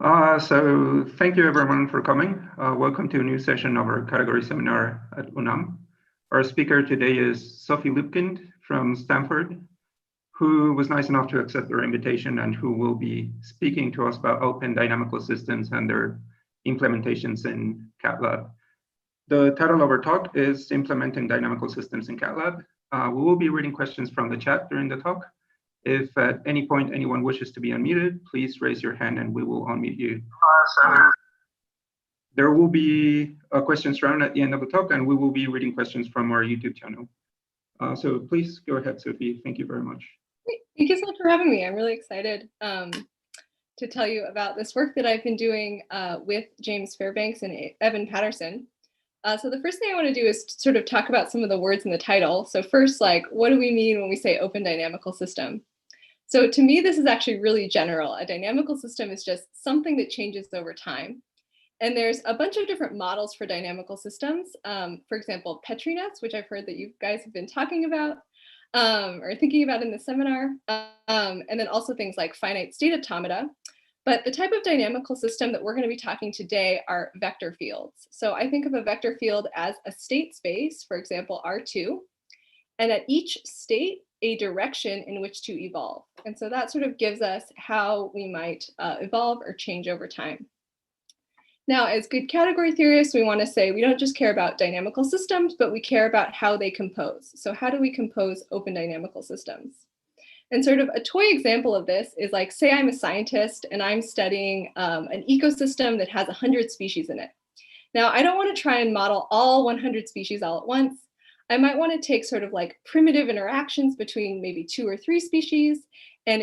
So thank you everyone for coming. Welcome to a new session of our category seminar at UNAM. Our speaker today is Sophie Libkind from Stanford, who was nice enough to accept our invitation and who will be speaking to us about open dynamical systems and their implementations in Catlab. The title of our talk is Implementing Dynamical Systems in Catlab. We will be reading questions from the chat during the talk. If at any point anyone wishes to be unmuted, please raise your hand and we will unmute you. There will be a questions round at the end of the talk, and we will be reading questions from our YouTube channel. So please go ahead, Sophie. Thank you very much. Thank you so much for having me. I'm really excited to tell you about this work that I've been doing with James Fairbanks and Evan Patterson. So the first thing I want to do is sort of talk about some of the words in the title. So first, like, what do we mean when we say open dynamical system? So to me, this is actually really general. A dynamical system is just something that changes over time. And there's a bunch of different models for dynamical systems. For example, Petri nets, which I've heard that you guys have been talking about or thinking about in the seminar. And then also things like finite state automata. But the type of dynamical system that we're going to be talking today are vector fields. So I think of a vector field as a state space, for example, R2, and at each state, a direction in which to evolve. And so that sort of gives us how we might evolve or change over time. Now, as good category theorists, we want to say we don't just care about dynamical systems, but we care about how they compose. So how do we compose open dynamical systems? And sort of a toy example of this is like, say I'm a scientist and I'm studying an ecosystem that has 100 species in it. Now, I don't want to try and model all 100 species all at once. I might want to take sort of like primitive interactions between maybe 2 or 3 species and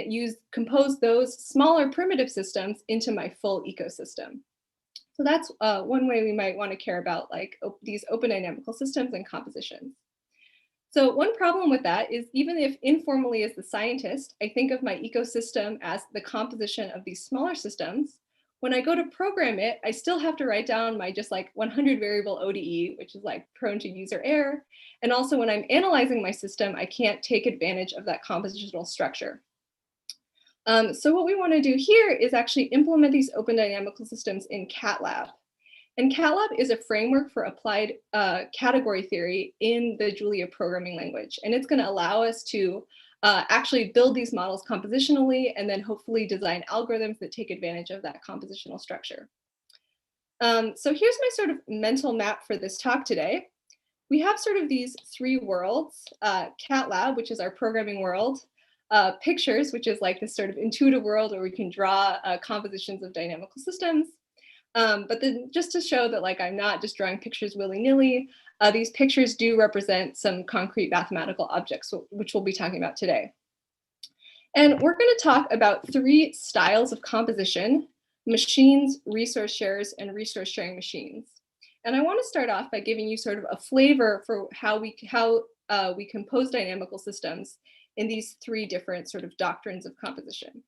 compose those smaller primitive systems into my full ecosystem. So that's one way we might want to care about like these open dynamical systems and compositions. So one problem with that is even if informally as the scientist, I think of my ecosystem as the composition of these smaller systems, when I go to program it, I still have to write down my just like 100 variable ODE, which is like prone to user error. And also when I'm analyzing my system, I can't take advantage of that compositional structure. So what we want to do here is actually implement these open dynamical systems in Catlab. And Catlab is a framework for applied category theory in the Julia programming language. And it's going to allow us to actually build these models compositionally and then hopefully design algorithms that take advantage of that compositional structure. So here's my sort of mental map for this talk today. We have sort of these 3 worlds, Catlab, which is our programming world, pictures, which is like this sort of intuitive world where we can draw compositions of dynamical systems. But then just to show that like I'm not just drawing pictures willy-nilly, these pictures do represent some concrete mathematical objects, which we'll be talking about today. And we're going to talk about 3 styles of composition: machines, resource sharers, and resource sharing machines. And I want to start off by giving you sort of a flavor for how we compose dynamical systems in these 3 different sort of doctrines of composition.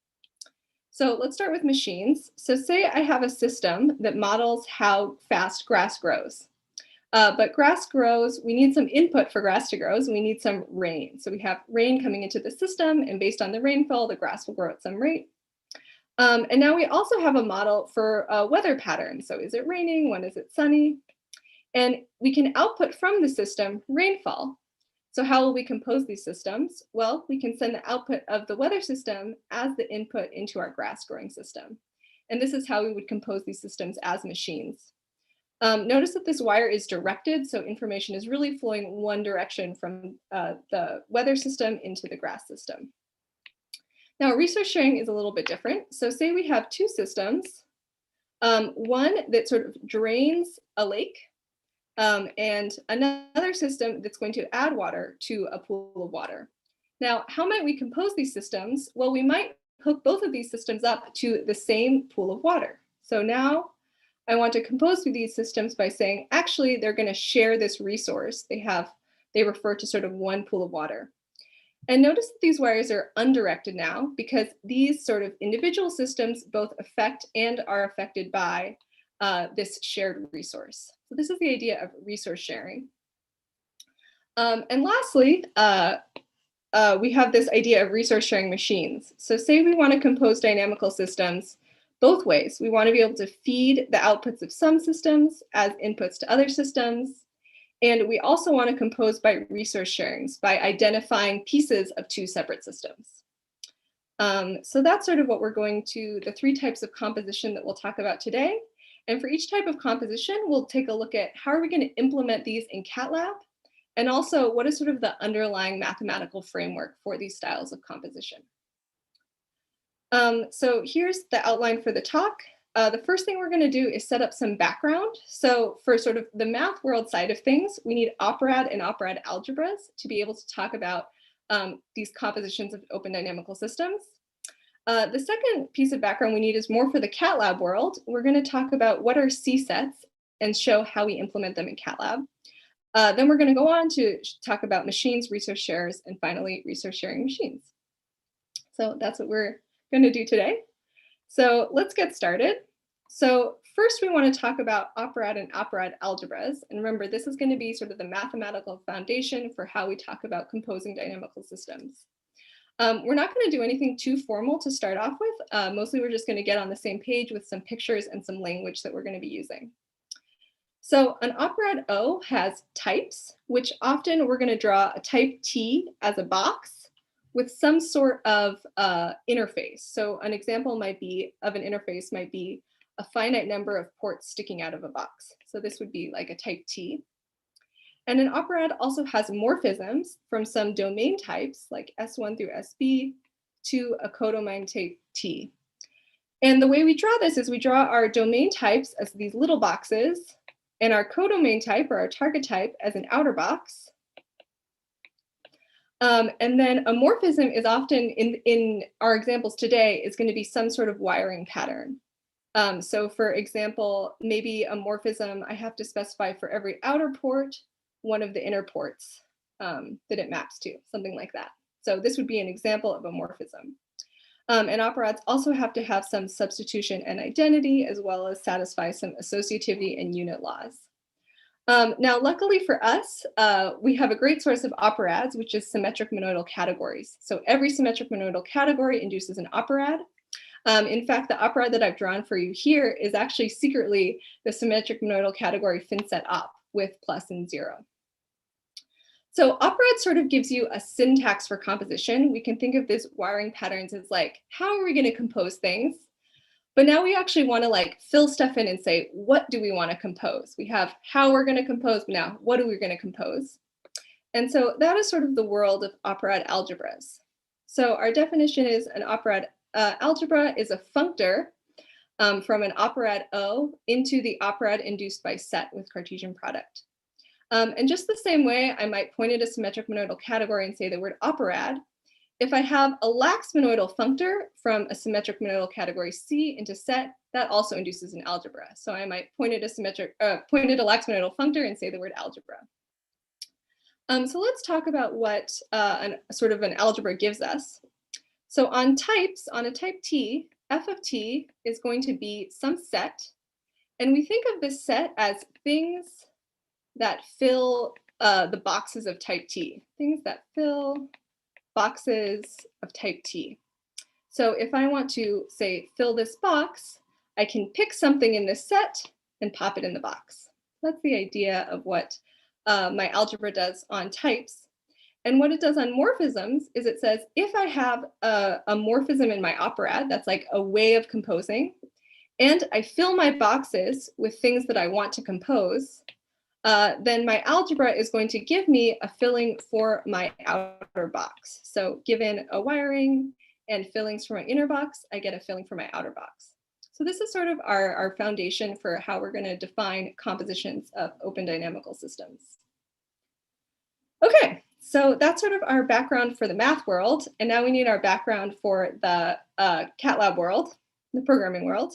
So let's start with machines. So say I have a system that models how fast grass grows. But grass grows, we need some input for grass to grow, so we need some rain. So we have rain coming into the system, and based on the rainfall, the grass will grow at some rate. And now we also have a model for weather patterns. So is it raining? When is it sunny? And we can output from the system rainfall. So how will we compose these systems? Well, we can send the output of the weather system as the input into our grass growing system. And this is how we would compose these systems as machines. Notice that this wire is directed, so information is really flowing one direction from the weather system into the grass system. Now, resource sharing is a little bit different. So say we have 2 systems, one that sort of drains a lake, and another system that's going to add water to a pool of water. Now, how might we compose these systems? Well, we might hook both of these systems up to the same pool of water. So now I want to compose these systems by saying, actually, they're going to share this resource. They refer to sort of one pool of water. And notice that these wires are undirected now because these sort of individual systems both affect and are affected by this shared resource. So this is the idea of resource sharing. And lastly, we have this idea of resource sharing machines. So say we want to compose dynamical systems both ways. We want to be able to feed the outputs of some systems as inputs to other systems. And we also want to compose by resource sharings, by identifying pieces of two separate systems. So that's sort of what we're going to, the three types of composition that we'll talk about today. And for each type of composition, we'll take a look at how are we going to implement these in Catlab, and also what is sort of the underlying mathematical framework for these styles of composition. So here's the outline for the talk. The first thing we're going to do is set up some background. So for sort of the math world side of things, we need operad and operad algebras to be able to talk about these compositions of open dynamical systems. The second piece of background we need is more for the Catlab world. We're going to talk about what are C-sets and show how we implement them in Catlab. Then we're going to go on to talk about machines, resource shares, and finally resource sharing machines. So that's what we're going to do today. So let's get started. So first we want to talk about operad and operad algebras. And remember, this is going to be sort of the mathematical foundation for how we talk about composing dynamical systems. We're not going to do anything too formal to start off with. Mostly we're just going to get on the same page with some pictures and some language that we're going to be using. So an operad O has types, which often we're going to draw a type T as a box with some sort of interface. So an example might be of an interface might be a finite number of ports sticking out of a box. So this would be like a type T. And an operad also has morphisms from some domain types like S1 through SB to a codomain type T. And the way we draw this is we draw our domain types as these little boxes and our codomain type or our target type as an outer box. And then a morphism is often in our examples today is going to be some sort of wiring pattern. So for example, maybe a morphism, I have to specify for every outer port, one of the inner ports that it maps to, something like that. So this would be an example of a morphism. And operads also have to have some substitution and identity, as well as satisfy some associativity and unit laws. Now, luckily for us, we have a great source of operads, which is symmetric monoidal categories. So every symmetric monoidal category induces an operad. In fact, the operad that I've drawn for you here is actually secretly the symmetric monoidal category finset op with plus and 0. So operad sort of gives you a syntax for composition. We can think of these wiring patterns as like, how are we going to compose things? But now we actually want to like fill stuff in and say, what do we want to compose? We have how we're going to compose, but now what are we going to compose? And so that is sort of the world of operad algebras. So our definition is an operad algebra is a functor from an operad O into the operad induced by set with Cartesian product. And just the same way, I might point at a symmetric monoidal category and say the word operad. If I have a lax monoidal functor from a symmetric monoidal category C into set, that also induces an algebra. So I might point at a lax monoidal functor and say the word algebra. So let's talk about what sort of an algebra gives us. So on types, on a type T, f of t is going to be some set. And we think of this set as things that fill the boxes of type T, things that fill boxes of type T. So if I want to say fill this box, I can pick something in this set and pop it in the box. That's the idea of what my algebra does on types. And what it does on morphisms is it says if I have a morphism in my operad, that's like a way of composing, and I fill my boxes with things that I want to compose, then my algebra is going to give me a filling for my outer box. So given a wiring and fillings for my inner box, I get a filling for my outer box. So this is sort of our foundation for how we're going to define compositions of open dynamical systems. Okay, so that's sort of our background for the math world. And now we need our background for the Catlab world, the programming world.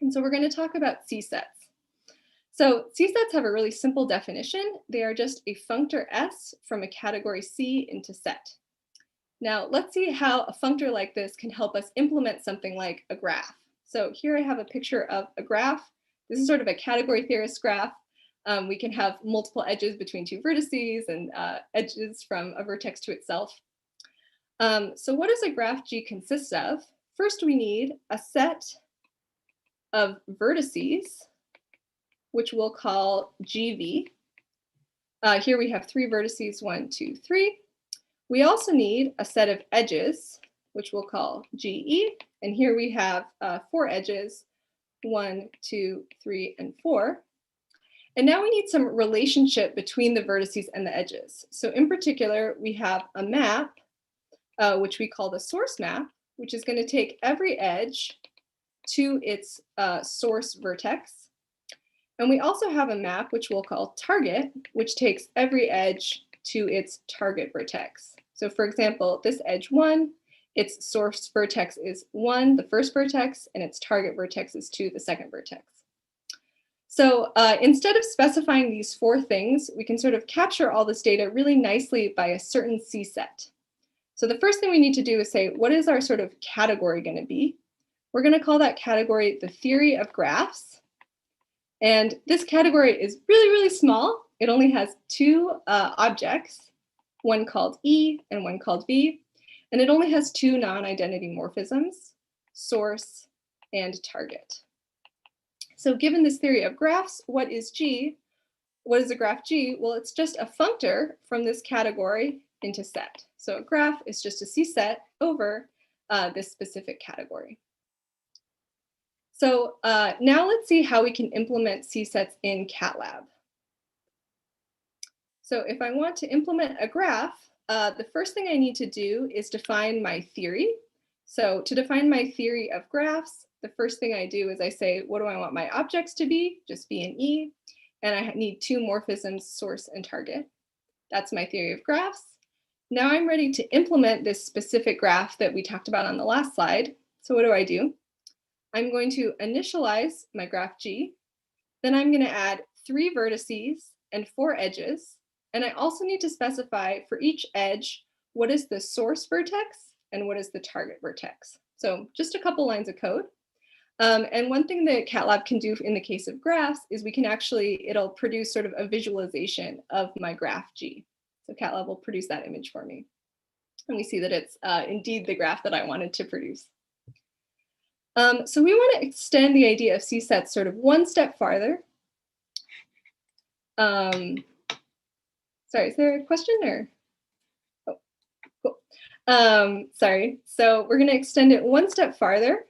And so we're going to talk about C-sets. So C-sets have a really simple definition. They are just a functor S from a category C into set. Now let's see how a functor like this can help us implement something like a graph. So here I have a picture of a graph. This is sort of a category theorist graph. We can have multiple edges between two vertices and edges from a vertex to itself. So what does a graph G consist of? First, we need a set of vertices, which we'll call GV. Here we have 3 vertices, 1, 2, 3. We also need a set of edges, which we'll call GE. And here we have 4 edges, 1, 2, 3, and 4. And now we need some relationship between the vertices and the edges. So in particular, we have a map, which we call the source map, which is going to take every edge to its source vertex. And we also have a map, which we'll call target, which takes every edge to its target vertex. So for example, this edge 1, its source vertex is 1, the first vertex, and its target vertex is 2, the second vertex. So instead of specifying these 4 things, we can sort of capture all this data really nicely by a certain C set. So the first thing we need to do is say, what is our sort of category going to be? We're going to call that category the theory of graphs. And this category is really, really small. It only has 2 objects, one called E and one called V. And it only has 2 non-identity morphisms, source and target. So given this theory of graphs, what is G? What is a graph G? Well, it's just a functor from this category into set. So a graph is just a C set over this specific category. So now let's see how we can implement C sets in Catlab. So if I want to implement a graph, the first thing I need to do is define my theory. So to define my theory of graphs, the first thing I do is I say, what do I want my objects to be? Just B and E. And I need 2 morphisms, source and target. That's my theory of graphs. Now I'm ready to implement this specific graph that we talked about on the last slide. So what do? I'm going to initialize my graph G. Then I'm going to add 3 vertices and 4 edges. And I also need to specify for each edge, what is the source vertex and what is the target vertex. So just a couple lines of code. And one thing that Catlab can do in the case of graphs is we can actually, it'll produce sort of a visualization of my graph G. So Catlab will produce that image for me. And we see that it's indeed the graph that I wanted to produce. So we want to extend the idea of C sets sort of one step farther. Sorry, is there a question or? Oh, cool. Sorry, so we're going to extend it one step farther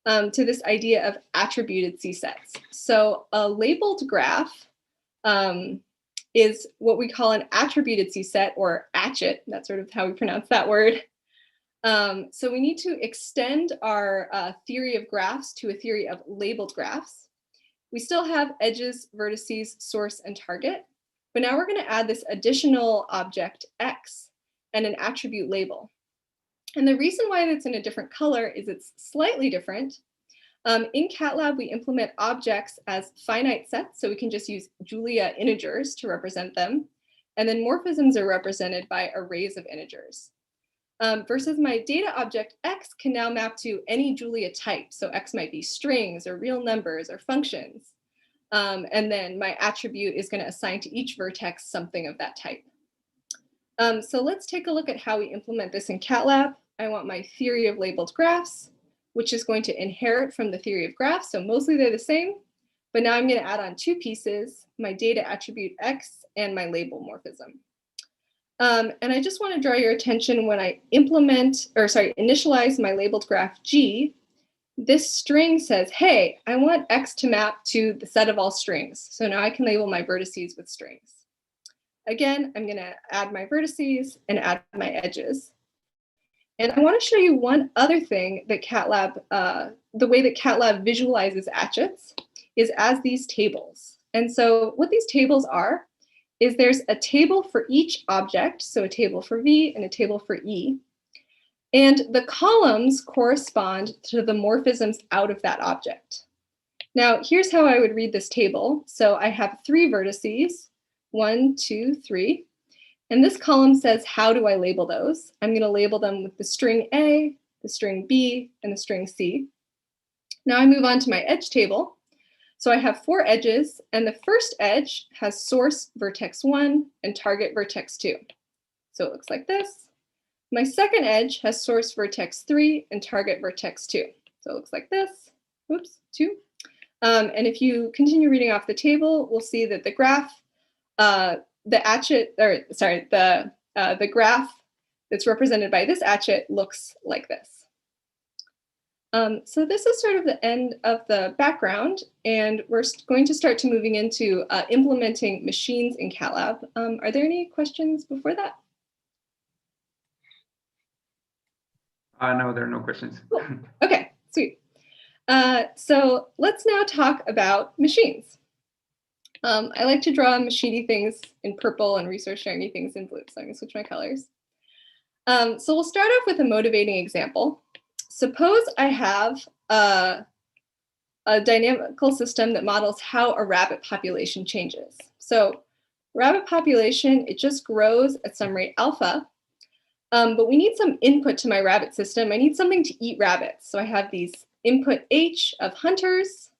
to this idea of attributed C sets. So a labeled graph is what we call an attributed C set, or atchit. That's sort of how we pronounce that word. So we need to extend our theory of graphs to a theory of labeled graphs. We still have edges, vertices, source, and target. But now we're going to add this additional object X and an attribute label. And the reason why it's in a different color is it's slightly different. In Catlab, we implement objects as finite sets, so we can just use Julia integers to represent them. And then morphisms are represented by arrays of integers. Versus my data object X can now map to any Julia type. So X might be strings or real numbers or functions. And then my attribute is going to assign to each vertex something of that type. So let's take a look at how we implement this in Catlab. I want my theory of labeled graphs, which is going to inherit from the theory of graphs. So mostly they're the same. But now I'm going to add on 2 pieces, my data attribute X and my label morphism. And I just want to draw your attention when I initialize my labeled graph G, this string says, hey, I want X to map to the set of all strings. So now I can label my vertices with strings. Again, I'm going to add my vertices and add my edges. And I want to show you one other thing that Catlab, the way that Catlab visualizes atchits is as these tables. And so what these tables are is there's a table for each object, so a table for V and a table for E. And the columns correspond to the morphisms out of that object. Now, here's how I would read this table. So I have 3 vertices, 1, 2, 3. And this column says, how do I label those? I'm going to label them with the string A, the string B, and the string C. Now I move on to my edge table. So I have 4 edges, and the first edge has source vertex 1 and target vertex 2. So it looks like this. My second edge has source vertex 3 and target vertex 2. So it looks like this. Oops, 2. And if you continue reading off the table, we'll see that the graph, the graph that's represented by this hatchet looks like this. So this is sort of the end of the background, and we're going to start to moving into implementing machines in Catlab. Are there any questions before that? No, there are no questions. Cool. Okay, sweet. So let's now talk about machines. I like to draw machiny things in purple and resource sharing things in blue, so I'm gonna switch my colors. So we'll start off with a motivating example. Suppose I have a dynamical system that models how a rabbit population changes. So rabbit population, it just grows at some rate alpha, but we need some input to my rabbit system. I need something to eat rabbits. So I have these input H of hunters,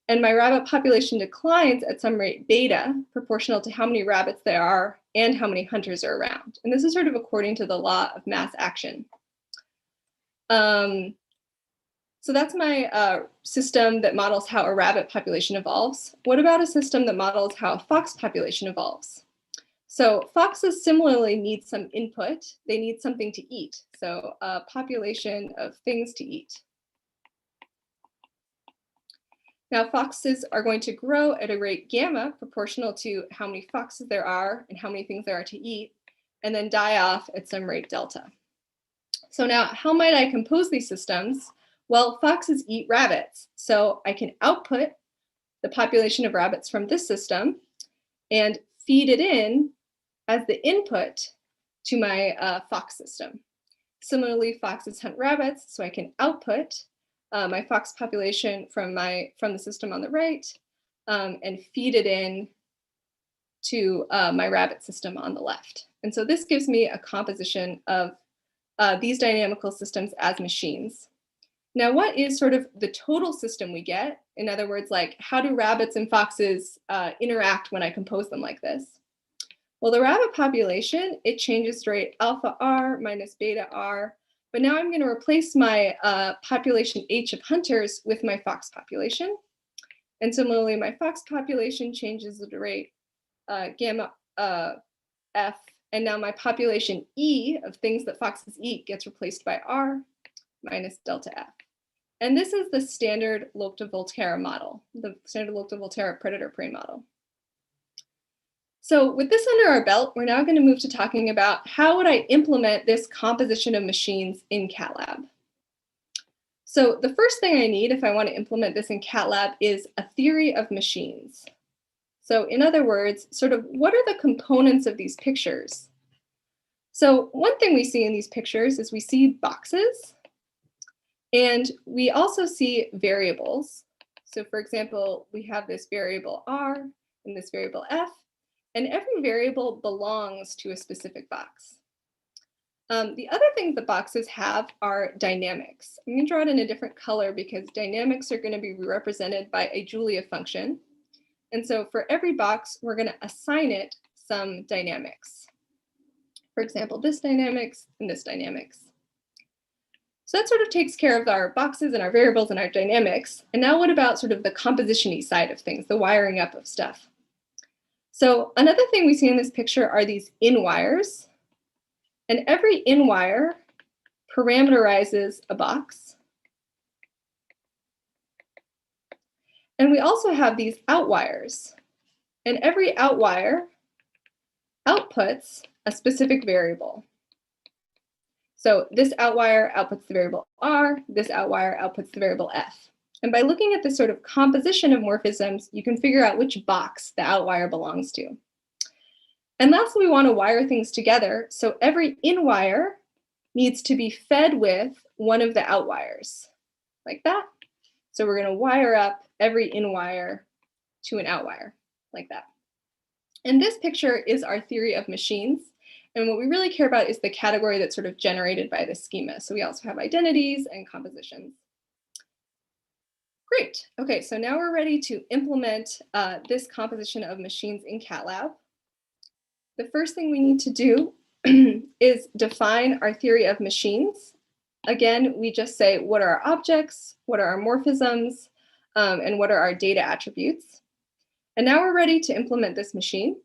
and my rabbit population declines at some rate beta, proportional to how many rabbits there are and how many hunters are around. And this is sort of according to the law of mass action. So that's my system that models how a rabbit population evolves. What about a system that models how a fox population evolves? So foxes similarly need some input. They need something to eat. So a population of things to eat. Now foxes are going to grow at a rate gamma proportional to how many foxes there are and how many things there are to eat, and then die off at some rate delta. So now how might I compose these systems? Well, foxes eat rabbits, so I can output the population of rabbits from this system and feed it in as the input to my fox system. Similarly, foxes hunt rabbits, so I can output my fox population from the system on the right and feed it in to my rabbit system on the left. And so this gives me a composition of these dynamical systems as machines. Now, what is sort of the total system we get? In other words, like how do rabbits and foxes interact when I compose them like this? Well, the rabbit population, it changes to rate alpha R minus beta R. But now I'm going to replace my population H of hunters with my fox population. And similarly, my fox population changes at a rate gamma F. And now my population E of things that foxes eat gets replaced by R minus delta F. And this is the standard Loeb-de-Volterra model, the standard Loeb-de-Volterra predator-prey model. So with this under our belt, we're now going to move to talking about how would I implement this composition of machines in Catlab. So the first thing I need if I want to implement this in Catlab is a theory of machines. So in other words, sort of what are the components of these pictures? So one thing we see in these pictures is we see boxes, and we also see variables. So for example, we have this variable R and this variable F. And every variable belongs to a specific box. The other things that boxes have are dynamics. I'm going to draw it in a different color because dynamics are going to be represented by a Julia function. And so for every box, we're going to assign it some dynamics. For example, this dynamics and this dynamics. So that sort of takes care of our boxes and our variables and our dynamics. And now what about sort of the composition-y side of things, the wiring up of stuff? So another thing we see in this picture are these in-wires. And every in-wire parameterizes a box. And we also have these outwires. And every outwire outputs a specific variable. So this outwire outputs the variable R, this outwire outputs the variable F. And by looking at this sort of composition of morphisms, you can figure out which box the outwire belongs to. And lastly, we want to wire things together. So every in-wire needs to be fed with one of the outwires, like that. So we're going to wire up every in-wire to an outwire, like that. And this picture is our theory of machines. And what we really care about is the category that's sort of generated by the schema. So we also have identities and compositions. Great. Okay, so now we're ready to implement this composition of machines in Catlab. The first thing we need to do is define our theory of machines. Again, we just say, what are our objects? What are our morphisms? and what are our data attributes. And now we're ready to implement this machine.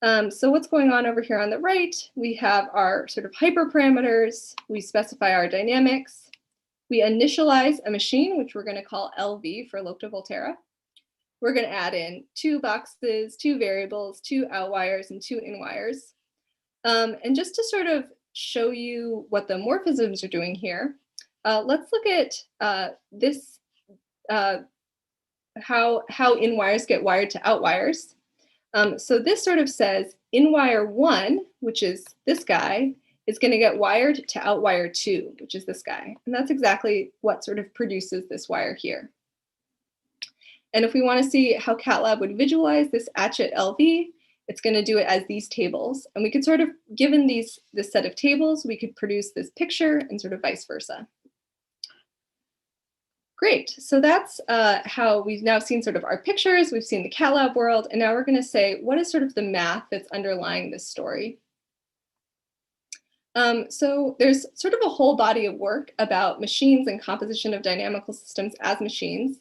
So what's going on over here on the right, we have our sort of hyperparameters, we specify our dynamics, we initialize a machine, which we're going to call LV for Lopta Volterra. We're going to add in 2 boxes, 2 variables, 2 outliers, and 2 inliers. And just to sort of show you what the morphisms are doing here, let's look at this, how inwires get wired to outliers. So this sort of says inwire 1, which is this guy, is going to get wired to outwire 2, which is this guy. And that's exactly what sort of produces this wire here. And if we want to see how Catlab would visualize this atchit LV, it's going to do it as these tables. And we could sort of, given this set of tables, we could produce this picture and sort of vice versa. Great, so that's how we've now seen sort of our pictures, we've seen the Catlab world, and now we're going to say, what is sort of the math that's underlying this story? So there's sort of a whole body of work about machines and composition of dynamical systems as machines.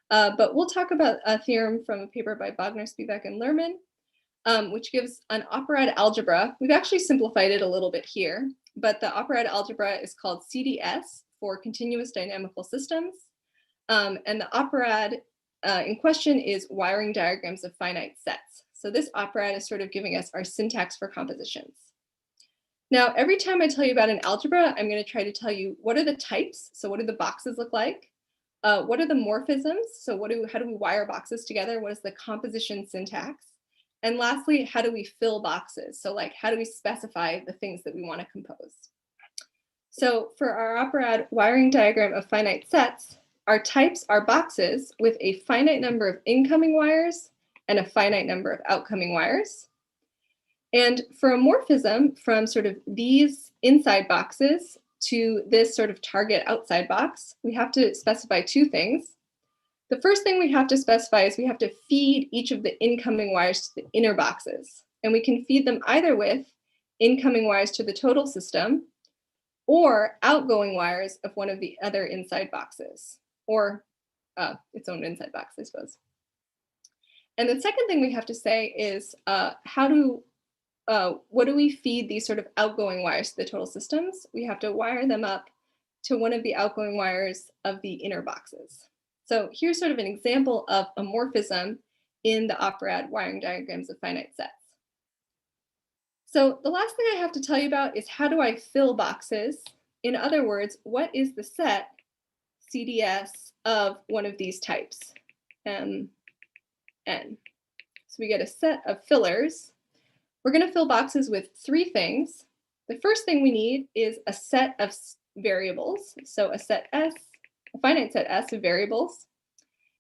But we'll talk about a theorem from a paper by Wagner, Spivak, and Lerman, which gives an operad algebra. We've actually simplified it a little bit here, but the operad algebra is called CDS for continuous dynamical systems. And the operad in question is wiring diagrams of finite sets. So this operad is sort of giving us our syntax for compositions. Now, every time I tell you about an algebra, I'm going to try to tell you what are the types. So what do the boxes look like? What are the morphisms? So how do we wire boxes together? What is the composition syntax? And lastly, how do we fill boxes? So like, how do we specify the things that we want to compose? So for our operad wiring diagram of finite sets, our types are boxes with a finite number of incoming wires and a finite number of outcoming wires. And for a morphism from sort of these inside boxes to this sort of target outside box, we have to specify 2 things. The first thing we have to specify is we have to feed each of the incoming wires to the inner boxes. And we can feed them either with incoming wires to the total system or outgoing wires of one of the other inside boxes, or its own inside box, I suppose. And the second thing we have to say is what do we feed these sort of outgoing wires to the total systems? We have to wire them up to one of the outgoing wires of the inner boxes. So here's sort of an example of a morphism in the operad wiring diagrams of finite sets. So the last thing I have to tell you about is how do I fill boxes? In other words, what is the set CDS of one of these types, M, N? So we get a set of fillers. We're going to fill boxes with 3 things. The first thing we need is a set of variables. So a set S, a finite set S of variables.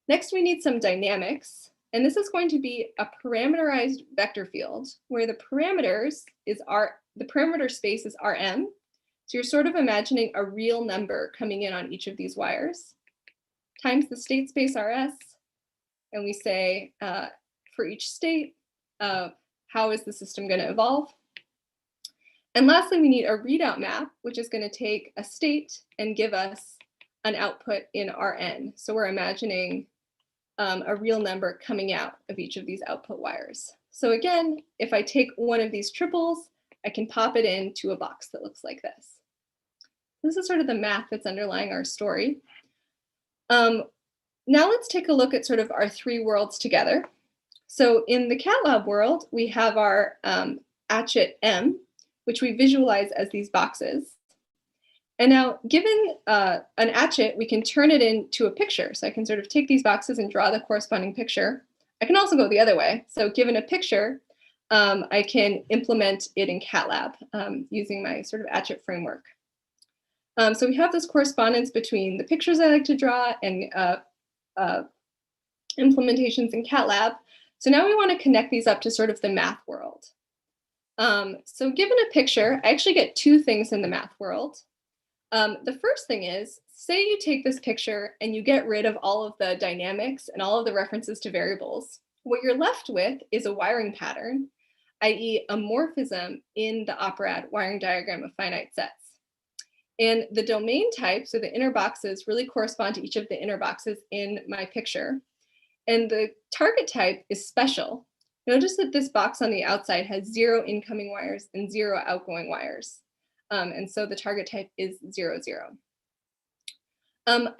Next, we need some dynamics. And this is going to be a parameterized vector field where the parameters is the parameter space is Rm. So you're sort of imagining a real number coming in on each of these wires times the state space Rs. And we say for each state, how is the system going to evolve? And lastly, we need a readout map, which is going to take a state and give us an output in Rn. So we're imagining a real number coming out of each of these output wires. So again, if I take one of these triples, I can pop it into a box that looks like this. This is sort of the math that's underlying our story. Now let's take a look at sort of our 3 worlds together. So in the Catlab world, we have our atchit M, which we visualize as these boxes. And now given an atchit, we can turn it into a picture. So I can sort of take these boxes and draw the corresponding picture. I can also go the other way. So given a picture, I can implement it in Catlab using my sort of atchit framework. So we have this correspondence between the pictures I like to draw and implementations in Catlab. So now we want to connect these up to sort of the math world. So given a picture, I actually get 2 things in the math world. The first thing is, say you take this picture and you get rid of all of the dynamics and all of the references to variables. What you're left with is a wiring pattern, i.e. a morphism in the operad wiring diagram of finite sets. And the domain types, or the inner boxes, really correspond to each of the inner boxes in my picture. And the target type is special. Notice that this box on the outside has 0 incoming wires and 0 outgoing wires. And so the target type is 0, 0. So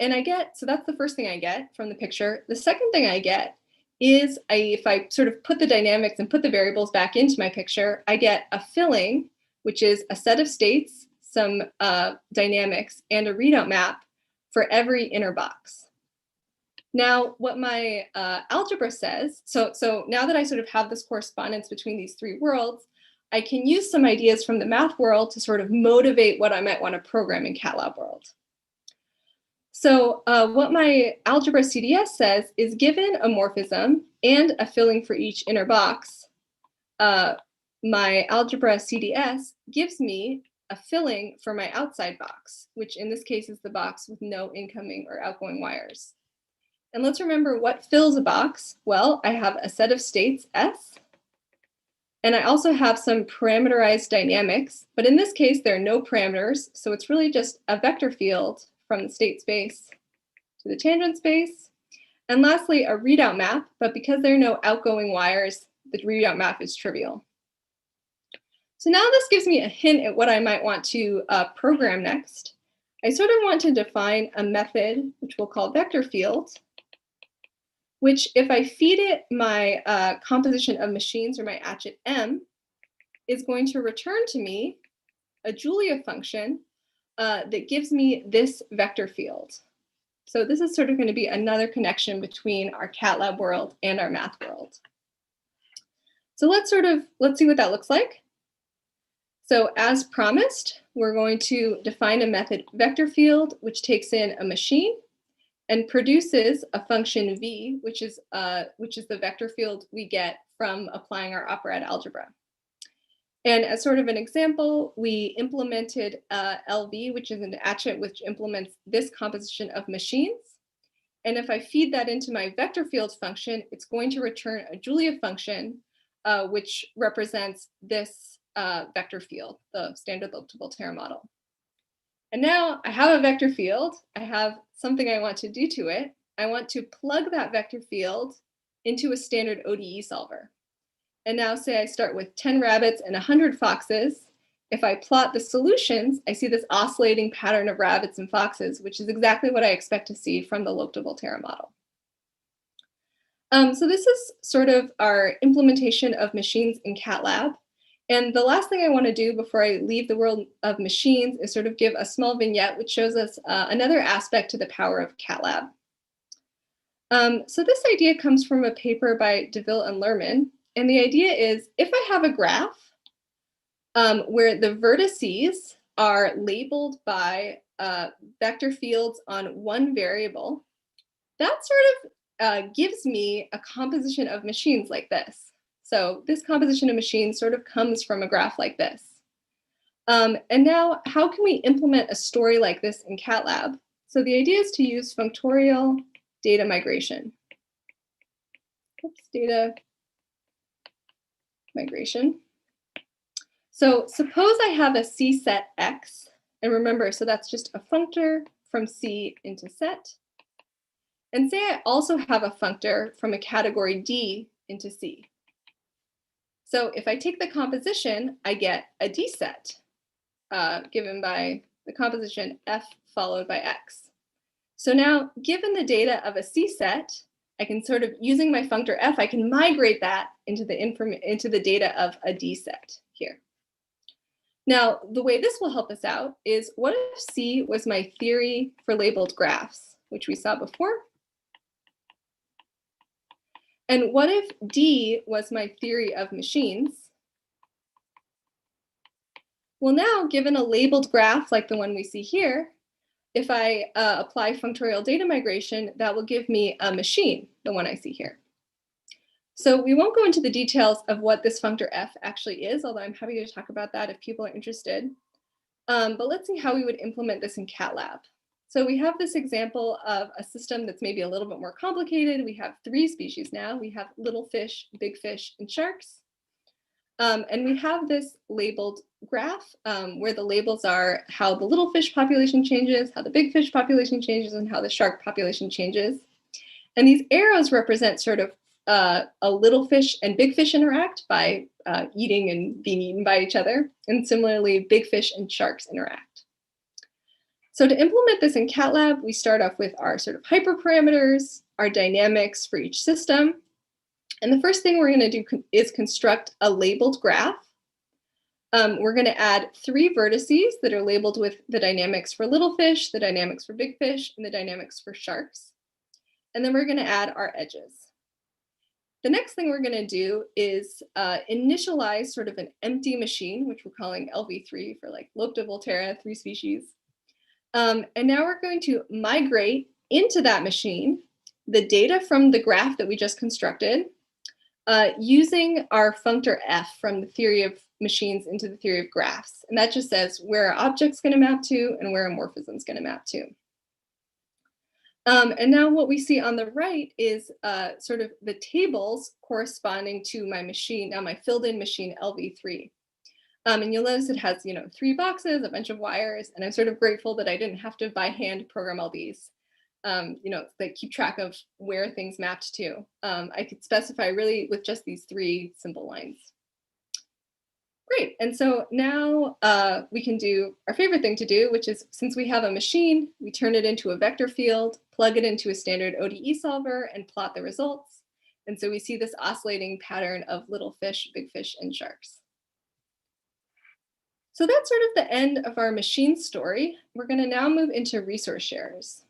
that's the first thing I get from the picture. The second thing I get is if I sort of put the dynamics and put the variables back into my picture, I get a filling, which is a set of states, some dynamics, and a readout map for every inner box. Now, what my algebra says, so now that I sort of have this correspondence between these 3 worlds, I can use some ideas from the math world to sort of motivate what I might want to program in Catlab world. So what my algebra CDS says is, given a morphism and a filling for each inner box, my algebra CDS gives me a filling for my outside box, which in this case is the box with no incoming or outgoing wires. And let's remember what fills a box. Well, I have a set of states, S, and I also have some parameterized dynamics, but in this case, there are no parameters, so it's really just a vector field from the state space to the tangent space. And lastly, a readout map, but because there are no outgoing wires, the readout map is trivial. So now this gives me a hint at what I might want to program next. I sort of want to define a method, which we'll call vector field, which if I feed it my composition of machines, or my atchit M, is going to return to me a Julia function that gives me this vector field. So this is sort of going to be another connection between our Catlab world and our math world. So let's see what that looks like. So as promised, we're going to define a method vector field, which takes in a machine and produces a function v, which is the vector field we get from applying our operaad algebra. And as sort of an example, we implemented LV, which is an atchit which implements this composition of machines. And if I feed that into my vector field function, it's going to return a Julia function, which represents this vector field, the standard Volterra model. And now I have a vector field. I have something I want to do to it. I want to plug that vector field into a standard ODE solver. And now say I start with 10 rabbits and 100 foxes. If I plot the solutions, I see this oscillating pattern of rabbits and foxes, which is exactly what I expect to see from the Volterra model. So this is sort of our implementation of machines in Catlab. And the last thing I want to do before I leave the world of machines is sort of give a small vignette which shows us another aspect to the power of Catlab. So this idea comes from a paper by DeVille and Lerman. And the idea is, if I have a graph where the vertices are labeled by vector fields on one variable, that sort of gives me a composition of machines like this. So this composition of machines sort of comes from a graph like this. And now, how can we implement a story like this in Catlab? So the idea is to use functorial data migration. Oops, data migration. So suppose I have a C set X, and remember, so that's just a functor from C into set. And say I also have a functor from a category D into C. So if I take the composition, I get a D set given by the composition F followed by X. So now, given the data of a C set, I can sort of, using my functor F, I can migrate that into the data of a D set here. Now, the way this will help us out is, what if C was my theory for labeled graphs, which we saw before? And what if D was my theory of machines? Well, now, given a labeled graph like the one we see here, if I apply functorial data migration, that will give me a machine, the one I see here. So we won't go into the details of what this functor F actually is, although I'm happy to talk about that if people are interested. But let's see how we would implement this in Catlab. So we have this example of a system that's maybe a little bit more complicated. We have 3 species now. We have little fish, big fish, and sharks. And we have this labeled graph where the labels are how the little fish population changes, how the big fish population changes, and how the shark population changes. And these arrows represent sort of a little fish and big fish interact by eating and being eaten by each other. And similarly, big fish and sharks interact. So to implement this in Catlab, we start off with our sort of hyperparameters, our dynamics for each system. And the first thing we're going to do is construct a labeled graph. We're going to add 3 vertices that are labeled with the dynamics for little fish, the dynamics for big fish, and the dynamics for sharks. And then we're going to add our edges. The next thing we're going to do is initialize sort of an empty machine, which we're calling LV3 for like Lope de Volterra, 3 species. And now we're going to migrate into that machine the data from the graph that we just constructed using our functor F from the theory of machines into the theory of graphs. And that just says where an object's going to map to and where a morphism is going to map to. And now what we see on the right is sort of the tables corresponding to my machine, now my filled-in machine LV3. And you'll notice it has, 3 boxes, a bunch of wires, and I'm sort of grateful that I didn't have to by hand program all these. That keep track of where things mapped to. I could specify really with just these 3 simple lines. Great, and so now we can do our favorite thing to do, which is since we have a machine, we turn it into a vector field, plug it into a standard ODE solver, and plot the results. And so we see this oscillating pattern of little fish, big fish, and sharks. So that's sort of the end of our machine story. We're going to now move into resource shares.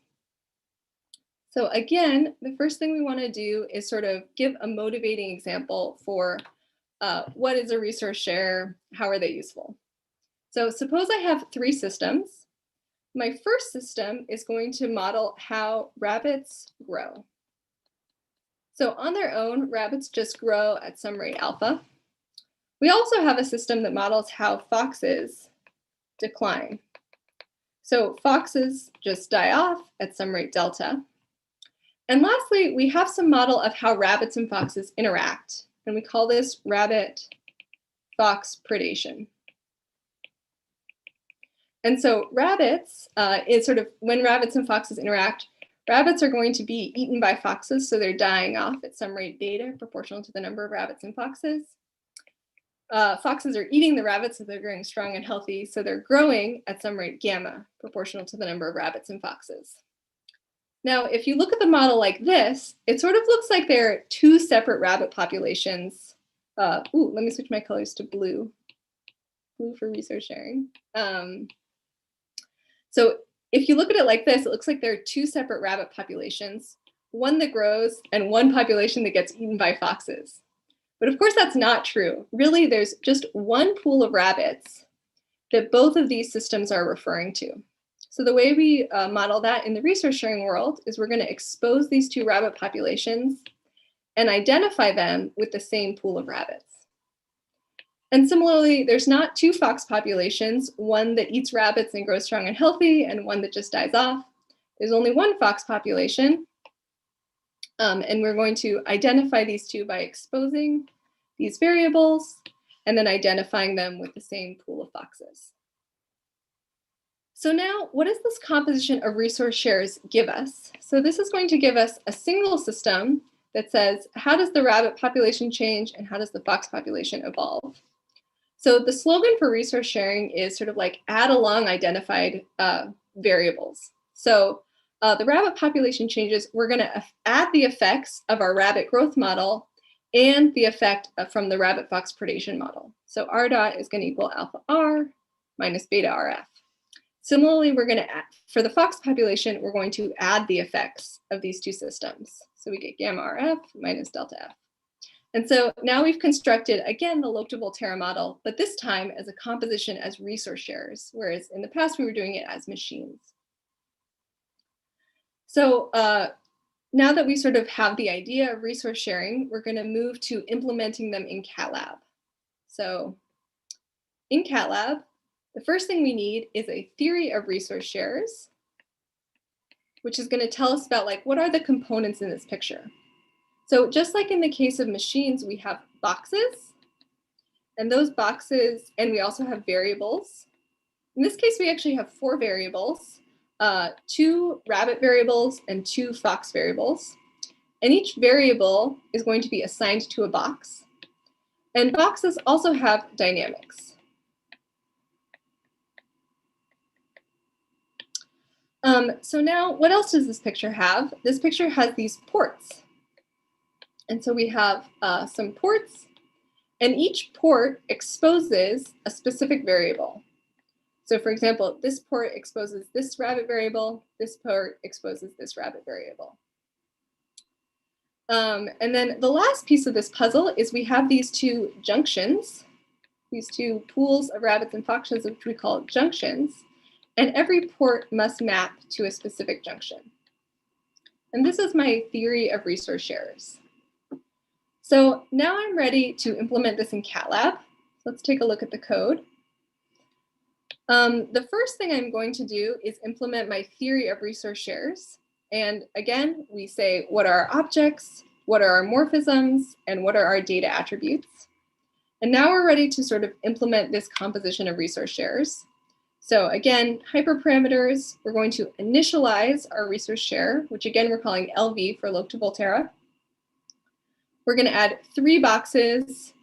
So again, the first thing we want to do is sort of give a motivating example for what is a resource share, how are they useful? So suppose I have 3 systems. My first system is going to model how rabbits grow. So on their own, rabbits just grow at some rate alpha. We also have a system that models how foxes decline. So foxes just die off at some rate delta. And lastly, we have some model of how rabbits and foxes interact. And we call this rabbit-fox predation. And so rabbits is sort of when rabbits and foxes interact, rabbits are going to be eaten by foxes, so they're dying off at some rate beta proportional to the number of rabbits and foxes. Foxes are eating the rabbits, so they're growing strong and healthy, so they're growing at some rate gamma proportional to the number of rabbits and foxes. Now, if you look at the model like this, it sort of looks like there are 2 separate rabbit populations. Let me switch my colors to blue. Blue for resource sharing. So if you look at it like this, it looks like there are 2 separate rabbit populations, one that grows and one population that gets eaten by foxes. But of course, that's not true. Really, there's just one pool of rabbits that both of these systems are referring to. So the way we model that in the resource sharing world is we're going to expose these 2 rabbit populations and identify them with the same pool of rabbits. And similarly, there's not 2 fox populations, one that eats rabbits and grows strong and healthy and one that just dies off. There's only one fox population. And we're going to identify these 2 by exposing these variables and then identifying them with the same pool of foxes. So now, what does this composition of resource shares give us? So this is going to give us a single system that says, how does the rabbit population change and how does the fox population evolve? So the slogan for resource sharing is sort of like add along identified variables. So the rabbit population changes, we're going to add the effects of our rabbit growth model and the effect from the rabbit fox predation model. So R dot is going to equal alpha R minus beta RF. Similarly, we're going to add, for the fox population, we're going to add the effects of these 2 systems. So we get gamma RF minus delta F. And so now we've constructed, again, the Lope de Volterra model, but this time as a composition as resource shares, whereas in the past we were doing it as machines. So now that we sort of have the idea of resource sharing, we're going to move to implementing them in Catlab. So in Catlab, the first thing we need is a theory of resource shares, which is going to tell us about like what are the components in this picture. So just like in the case of machines, we have boxes And those boxes, and we also have variables. In this case, we actually have 4 variables, 2 rabbit variables and 2 fox variables. And each variable is going to be assigned to a box. And boxes also have dynamics. So now, what else does this picture have? This picture has these ports. And so we have some ports, and each port exposes a specific variable. So for example, this port exposes this rabbit variable, this port exposes this rabbit variable. And then the last piece of this puzzle is we have these 2 junctions, these 2 pools of rabbits and foxes, which we call junctions. And every port must map to a specific junction. And this is my theory of resource sharers. So now I'm ready to implement this in Catlab. Let's take a look at the code. The first thing I'm going to do is implement my theory of resource shares. And again, we say, what are our objects, what are our morphisms, and what are our data attributes? And now we're ready to sort of implement this composition of resource sharers. So again, hyperparameters, we're going to initialize our resource share, which again, we're calling LV for Loc to Volterra. We're going to add 3 boxes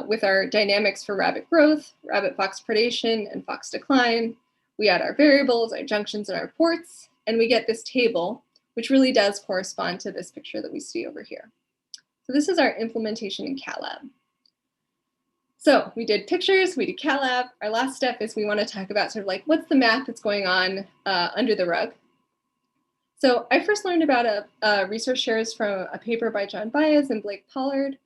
with our dynamics for rabbit growth, rabbit fox predation, and fox decline. We add our variables, our junctions, and our ports, and we get this table, which really does correspond to this picture that we see over here. So this is our implementation in Catlab. So we did pictures, we did Catlab. Our last step is we want to talk about sort of like what's the math that's going on under the rug. So I first learned about resource shares from a paper by John Baez and Blake Pollard,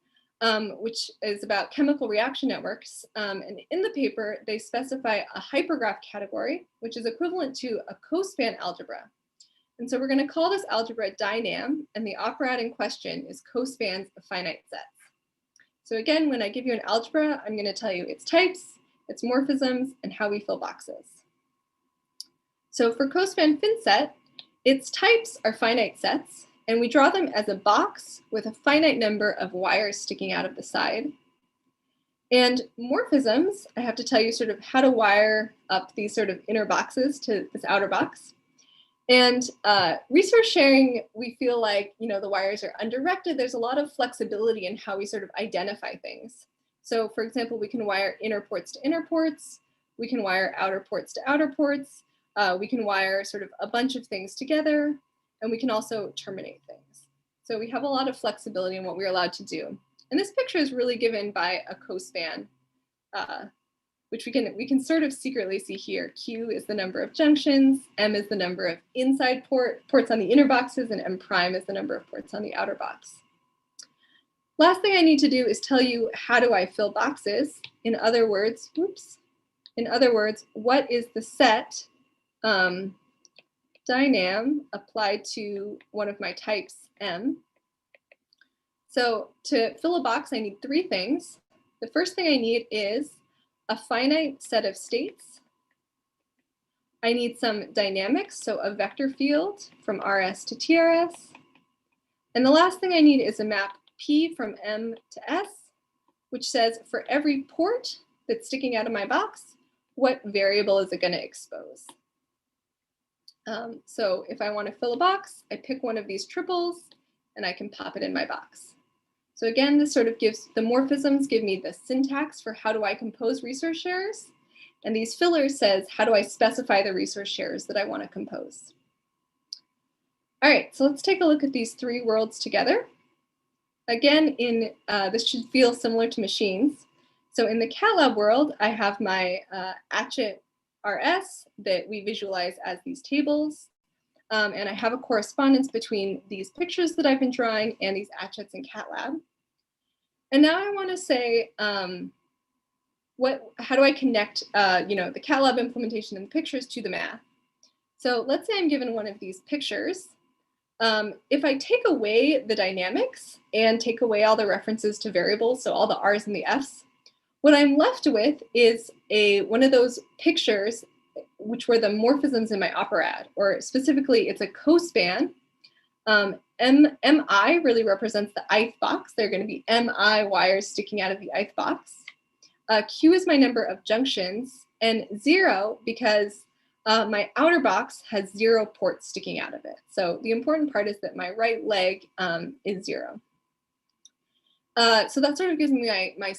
which is about chemical reaction networks. And in the paper, they specify a hypergraph category, which is equivalent to a cospan algebra. And so we're going to call this algebra dynam, and the operand in question is cospans of finite sets. So again, when I give you an algebra, I'm going to tell you its types, its morphisms, and how we fill boxes. So for cospan fin set, its types are finite sets, and we draw them as a box with a finite number of wires sticking out of the side. And morphisms, I have to tell you sort of how to wire up these sort of inner boxes to this outer box. And resource sharing, we feel like, the wires are undirected. There's a lot of flexibility in how we sort of identify things. So for example, we can wire inner ports to inner ports. We can wire outer ports to outer ports. We can wire sort of a bunch of things together, and we can also terminate things. So we have a lot of flexibility in what we're allowed to do. And this picture is really given by a cospan, which we can sort of secretly see here. Q is the number of junctions, M is the number of inside ports on the inner boxes, and M prime is the number of ports on the outer box. Last thing I need to do is tell you how do I fill boxes. In other words, what is the set dynam applied to one of my types, M? So to fill a box, I need 3 things. The first thing I need is a finite set of states. I need some dynamics, so a vector field from RS to TRS. And the last thing I need is a map P from M to S, which says for every port that's sticking out of my box, what variable is it going to expose? So if I want to fill a box, I pick one of these triples and I can pop it in my box. So again, this sort of gives, the morphisms give me the syntax for how do I compose resource shares. And these fillers says, how do I specify the resource shares that I want to compose? All right, so let's take a look at these 3 worlds together. Again, this should feel similar to machines. So in the Catlab world, I have my atchit RS that we visualize as these tables. And I have a correspondence between these pictures that I've been drawing and these atchits in Catlab. And now I want to say, how do I connect, the Catlab implementation and the pictures to the math? So let's say I'm given one of these pictures. If I take away the dynamics and take away all the references to variables, so all the R's and the F's, what I'm left with is one of those pictures which were the morphisms in my operand, or specifically it's a cospan. MI really represents the ith box. There are going to be MI wires sticking out of the ith box. Q is my number of junctions, and 0 because my outer box has 0 ports sticking out of it. So the important part is that my right leg is 0. So that sort of gives me my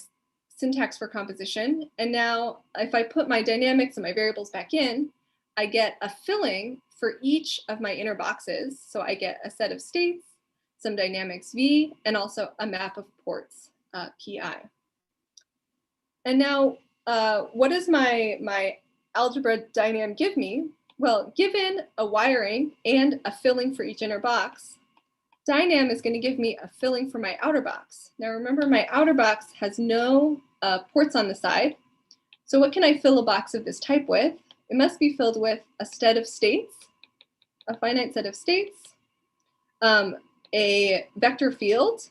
syntax for composition. And now if I put my dynamics and my variables back in, I get a filling for each of my inner boxes. So I get a set of states, some dynamics V, and also a map of ports, PI. And now, what does my algebra dynam give me? Well, given a wiring and a filling for each inner box, dynam is going to give me a filling for my outer box. Now remember, my outer box has no ports on the side. So what can I fill a box of this type with? It must be filled with a set of states, a finite set of states, a vector field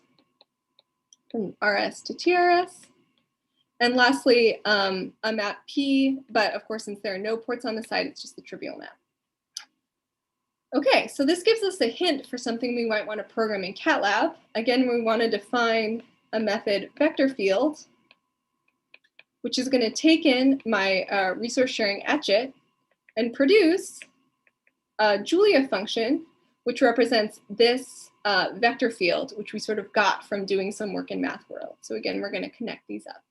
from RS to TRS, and lastly, a map P, but of course, since there are no ports on the side, it's just the trivial map. Okay, so this gives us a hint for something we might want to program in Catlab. Again, we want to define a method vector field, which is going to take in my resource sharing atchit and produce a Julia function, which represents this vector field, which we sort of got from doing some work in Math World. So again, we're going to connect these up.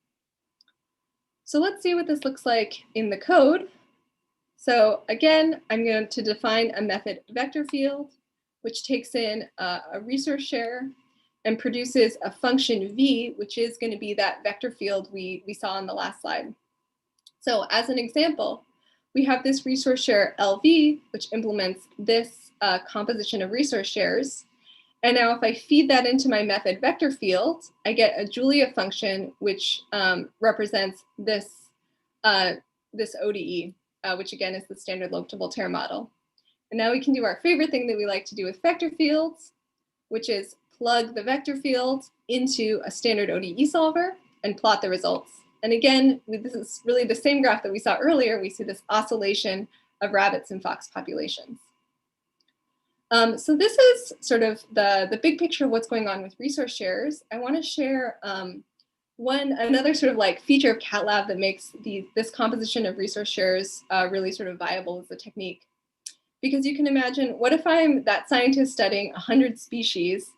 So let's see what this looks like in the code. So again, I'm going to define a method vector field, which takes in a resource share and produces a function V, which is going to be that vector field we saw on the last slide. So as an example, we have this resource share LV, which implements this composition of resource shares. And now if I feed that into my method vector field, I get a Julia function, which represents this, this ODE, which again is the standard local Voltaire model. And now we can do our favorite thing that we like to do with vector fields, which is plug the vector field into a standard ODE solver and plot the results. And again, this is really the same graph that we saw earlier. We see this oscillation of rabbits and fox populations. So this is sort of the big picture of what's going on with resource shares. I want to share another sort of like feature of Catlab that makes this composition of resource shares really sort of viable as a technique. Because you can imagine, what if I'm that scientist studying 100 species,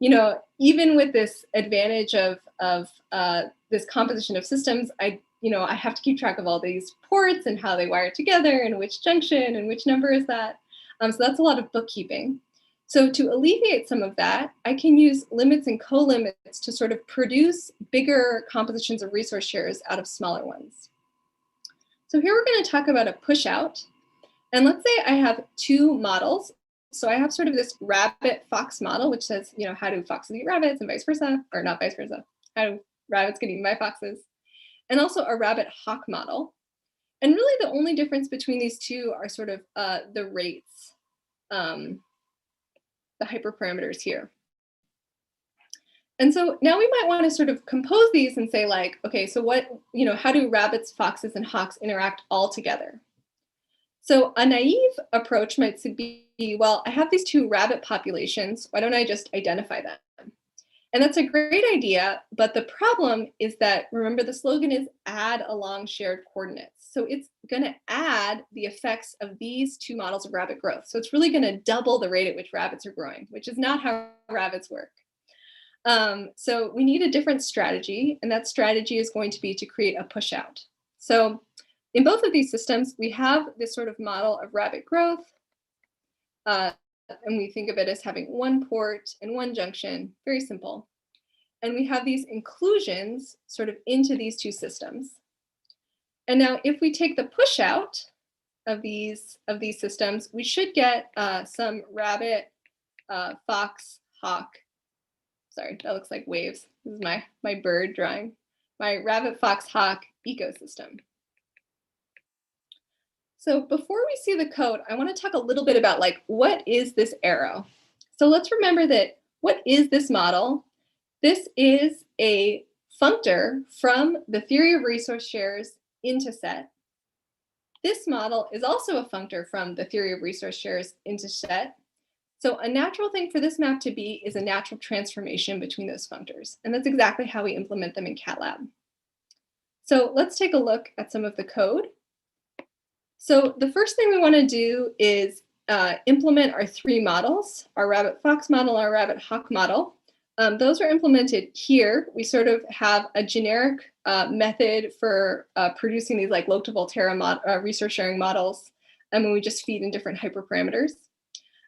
you know, even with this advantage of this composition of systems, I have to keep track of all these ports and how they wire together and which junction and which number is that. So that's a lot of bookkeeping. So to alleviate some of that, I can use limits and co-limits to sort of produce bigger compositions of resource shares out of smaller ones. So here we're going to talk about a push out. And let's say I have two models. So I have sort of this rabbit fox model, which says, you know, how do foxes eat rabbits and vice versa, or not vice versa. How do rabbits get eaten by foxes? And also a rabbit hawk model. And really the only difference between these two are sort of the rates, the hyperparameters here. And so now we might want to sort of compose these and say like, okay, so what, you know, how do rabbits, foxes, and hawks interact all together? So a naive approach might be, well, I have these two rabbit populations. Why don't I just identify them? And that's a great idea, but the problem is that, remember, the slogan is add along shared coordinates. So it's going to add the effects of these two models of rabbit growth. So it's really going to double the rate at which rabbits are growing, which is not how rabbits work. So we need a different strategy, and that strategy is going to be to create a push out. So in both of these systems, we have this sort of model of rabbit growth, and we think of it as having one port and one junction, very simple. And we have these inclusions sort of into these two systems. And now if we take the push out of these systems, we should get some rabbit, fox, hawk. Sorry, that looks like waves. This is my bird drawing. My rabbit, fox, hawk ecosystem. So before we see the code, I want to talk a little bit about like, what is this arrow? So let's remember that what is this model? This is a functor from the theory of resource shares into set. This model is also a functor from the theory of resource shares into set. So a natural thing for this map to be is a natural transformation between those functors. And that's exactly how we implement them in Catlab. So let's take a look at some of the code. So the first thing we want to do is implement our three models, our rabbit-fox model, our rabbit-hawk model. Those are implemented here. We sort of have a generic method for producing these like Log-to-Volterra resource sharing models, and when we just feed in different hyperparameters.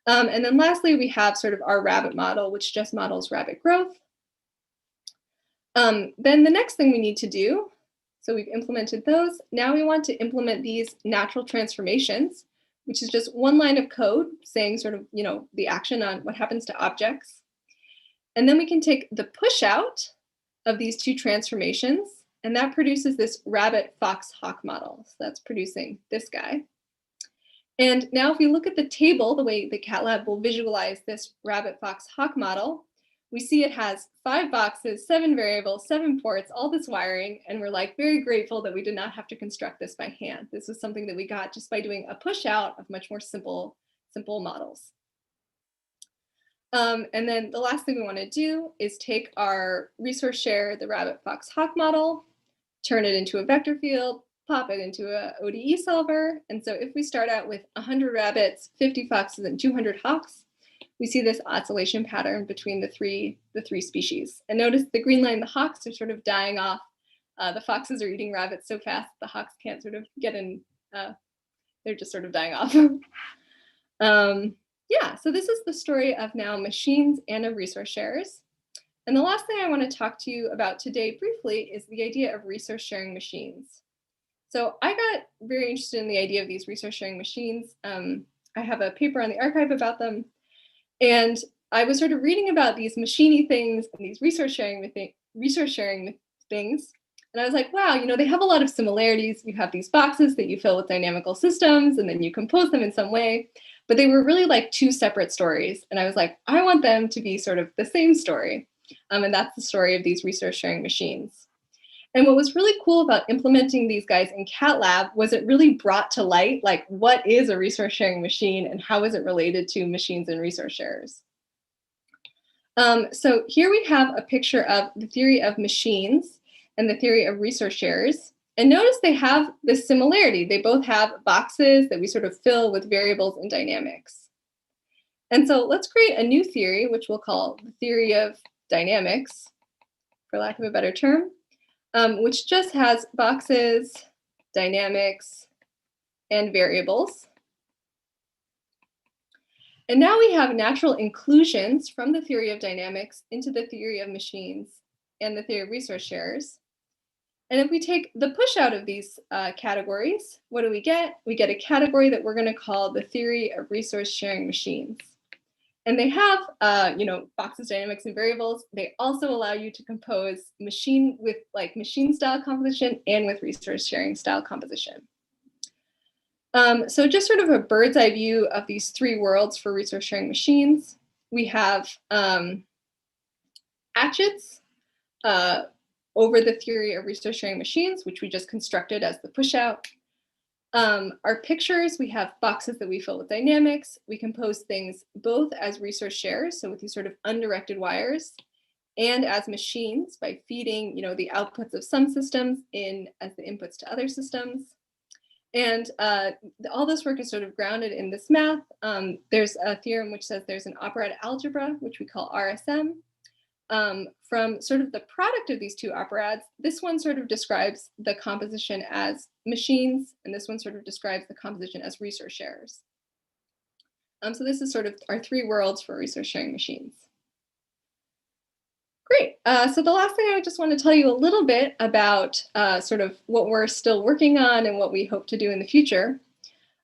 And then lastly, we have sort of our rabbit model, which just models rabbit growth. Then the next thing we need to do, so we've implemented those. Now we want to implement these natural transformations, which is just one line of code saying sort of, the action on what happens to objects. And then we can take the push out of these two transformations, and that produces this rabbit-fox-hawk model. So that's producing this guy. And now if we look at the table, the way the Catlab will visualize this rabbit-fox-hawk model, we see it has 5 boxes, 7 variables, 7 ports, all this wiring, and we're like very grateful that we did not have to construct this by hand. This was something that we got just by doing a push out of much more simple models. And then the last thing we want to do is take our resource share, the rabbit-fox-hawk model, turn it into a vector field, pop it into a ODE solver. And so if we start out with 100 rabbits, 50 foxes, and 200 hawks, we see this oscillation pattern between the three species. And notice the green line, the hawks are sort of dying off. The foxes are eating rabbits so fast, the hawks can't sort of get in, they're just sort of dying off. Yeah, so this is the story of now machines and of resource shares. And the last thing I want to talk to you about today briefly is the idea of resource sharing machines. So I got very interested in the idea of these resource sharing machines. I have a paper on the archive about them. And I was sort of reading about these machiney things and these resource sharing things. And I was like, wow, they have a lot of similarities. You have these boxes that you fill with dynamical systems, and then you compose them in some way. But they were really like two separate stories. And I was like, I want them to be sort of the same story. And that's the story of these resource sharing machines. And what was really cool about implementing these guys in Catlab was it really brought to light, like, what is a resource sharing machine and how is it related to machines and resource sharers? So here we have a picture of the theory of machines and the theory of resource sharers. And notice they have this similarity. They both have boxes that we sort of fill with variables and dynamics. And so let's create a new theory, which we'll call the theory of dynamics, for lack of a better term. Which just has boxes, dynamics, and variables. And now we have natural inclusions from the theory of dynamics into the theory of machines and the theory of resource sharers. And if we take the push out of these categories, what do we get? We get a category that we're going to call the theory of resource sharing machines. And they have, boxes, dynamics, and variables. They also allow you to compose machine style composition and with resource sharing style composition. So just sort of a bird's eye view of these three worlds for resource sharing machines. We have hatchets over the theory of resource sharing machines, which we just constructed as the push out. Our pictures, we have boxes that we fill with dynamics. We compose things both as resource shares, so with these sort of undirected wires, and as machines by feeding, the outputs of some systems in as the inputs to other systems. And all this work is sort of grounded in this math. There's a theorem which says there's an operatic algebra, which we call RSM. From sort of the product of these two operats, this one sort of describes the composition as machines, and this one sort of describes the composition as resource sharers. So this is sort of our three worlds for resource sharing machines. Great. So the last thing I just want to tell you a little bit about sort of what we're still working on and what we hope to do in the future.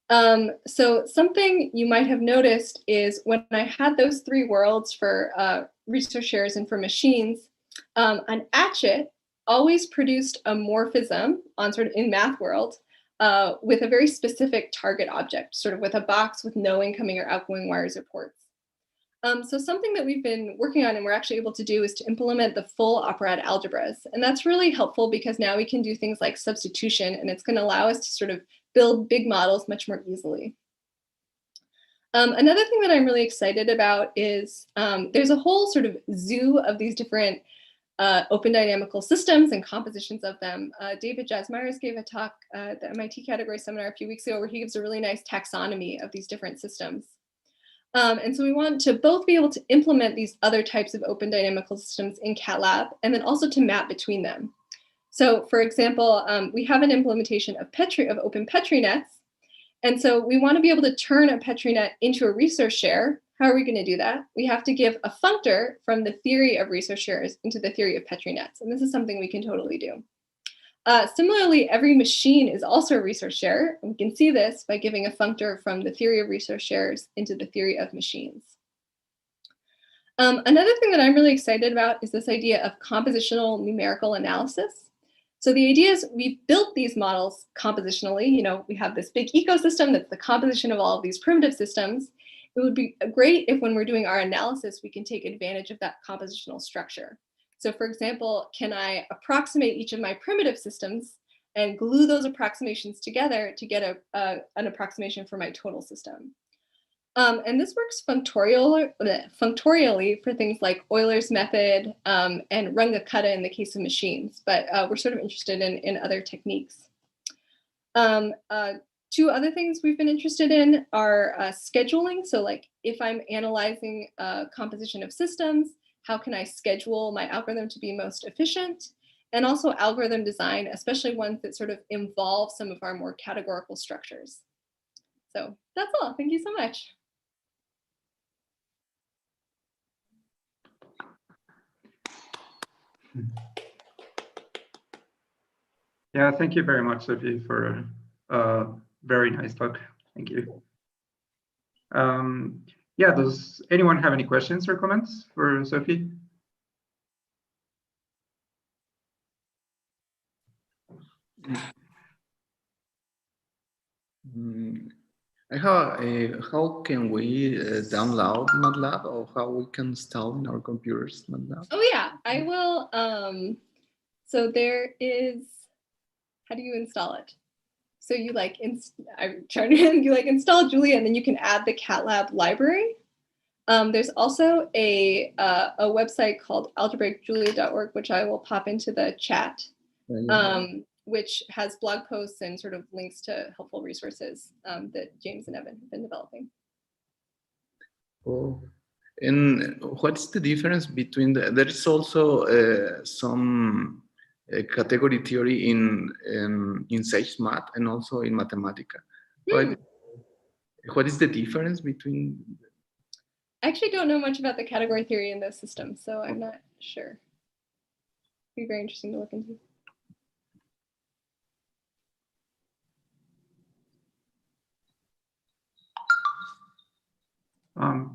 So something you might have noticed is when I had those three worlds for resource sharers and for machines, an hatchet always produced a morphism on sort of in math world with a very specific target object, sort of with a box with no incoming or outgoing wires or ports. So something that we've been working on and we're actually able to do is to implement the full operatic algebras. And that's really helpful because now we can do things like substitution, and it's going to allow us to sort of build big models much more easily. Another thing that I'm really excited about is there's a whole sort of zoo of these different open dynamical systems and compositions of them. David Jasmyers gave a talk at the MIT Category Seminar a few weeks ago where he gives a really nice taxonomy of these different systems. And so we want to both be able to implement these other types of open dynamical systems in Catlab, and then also to map between them. So for example, we have an implementation of open Petri nets. And so we want to be able to turn a Petri net into a resource share. How are we going to do that? We have to give a functor from the theory of resource shares into the theory of Petri nets. And this is something we can totally do. Similarly, every machine is also a resource share. And we can see this by giving a functor from the theory of resource shares into the theory of machines. Another thing that I'm really excited about is this idea of compositional numerical analysis. So the idea is we've built these models compositionally. You know, we have this big ecosystem that's the composition of all of these primitive systems. It would be great if when we're doing our analysis, we can take advantage of that compositional structure. So for example, can I approximate each of my primitive systems and glue those approximations together to get an approximation for my total system? And this works functorially for things like Euler's method and Runge-Kutta in the case of machines, but we're sort of interested in other techniques. Two other things we've been interested in are scheduling. So like if I'm analyzing a composition of systems, how can I schedule my algorithm to be most efficient? And also algorithm design, especially ones that sort of involve some of our more categorical structures. So that's all. Thank you so much. Yeah, thank you very much, Sophie, for a very nice talk. Thank you. Yeah, does anyone have any questions or comments for Sophie? How can we download Matlab, or how we can install in our computers Matlab? Oh yeah, I will. So there is, how do you install it? So you like, you like install Julia, and then you can add the Catlab library. There's also a website called algebraicjulia.org, which I will pop into the chat, which has blog posts and sort of links to helpful resources that James and Evan have been developing. Oh, and what's the difference between there is also some category theory in Sage Math and also in Mathematica. What is the difference between? I actually don't know much about the category theory in those systems, so I'm not sure. It'd be very interesting to look into.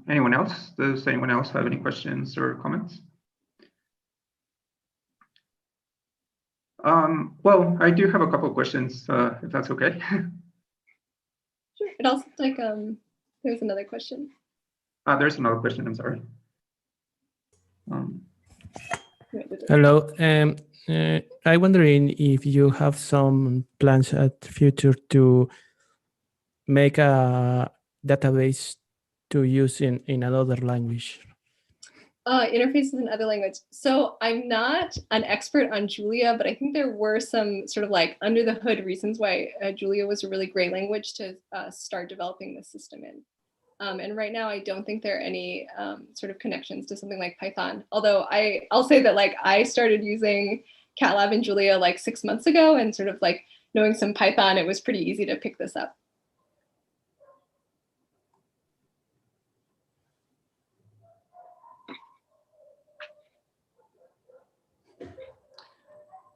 Anyone else? Does anyone else have any questions or comments? Well, I do have a couple of questions, if that's okay. Sure. It also like there's another question. There's another question. I'm sorry. Hello. I'm wondering if you have some plans at the future to make a database to use in another language. Interfaces in other languages. So I'm not an expert on Julia, but I think there were some sort of like under the hood reasons why Julia was a really great language to start developing the system in. And right now, I don't think there are any sort of connections to something like Python. Although I'll say that like I started using Catlab and Julia like 6 months ago, and sort of like knowing some Python, it was pretty easy to pick this up.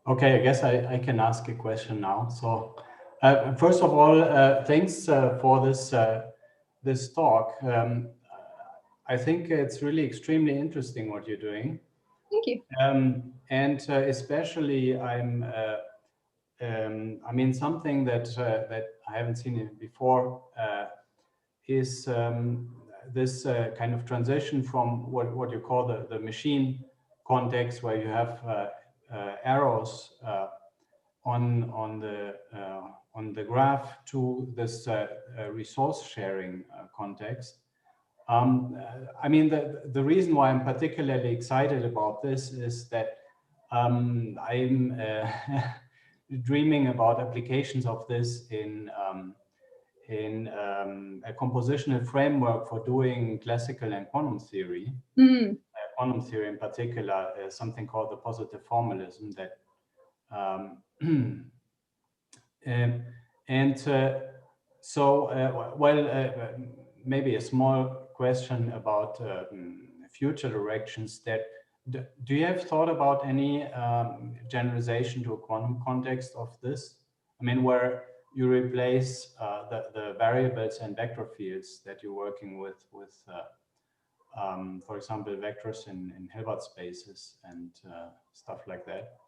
Okay, I guess I can ask a question now. So first of all, thanks for this talk. I think it's really extremely interesting what you're doing. Thank you. And especially I mean, something that I haven't seen before is this kind of transition from what you call the machine context, where you have arrows on the graph, to this resource sharing context. I mean, the reason why I'm particularly excited about this is that I'm dreaming about applications of this in a compositional framework for doing classical and quantum theory. Quantum theory in particular is something called the positive formalism that maybe a small question about future directions. That do you have thought about any generalization to a quantum context of this? I mean, where you replace the variables and vector fields that you're working with for example, vectors in Hilbert spaces and stuff like that.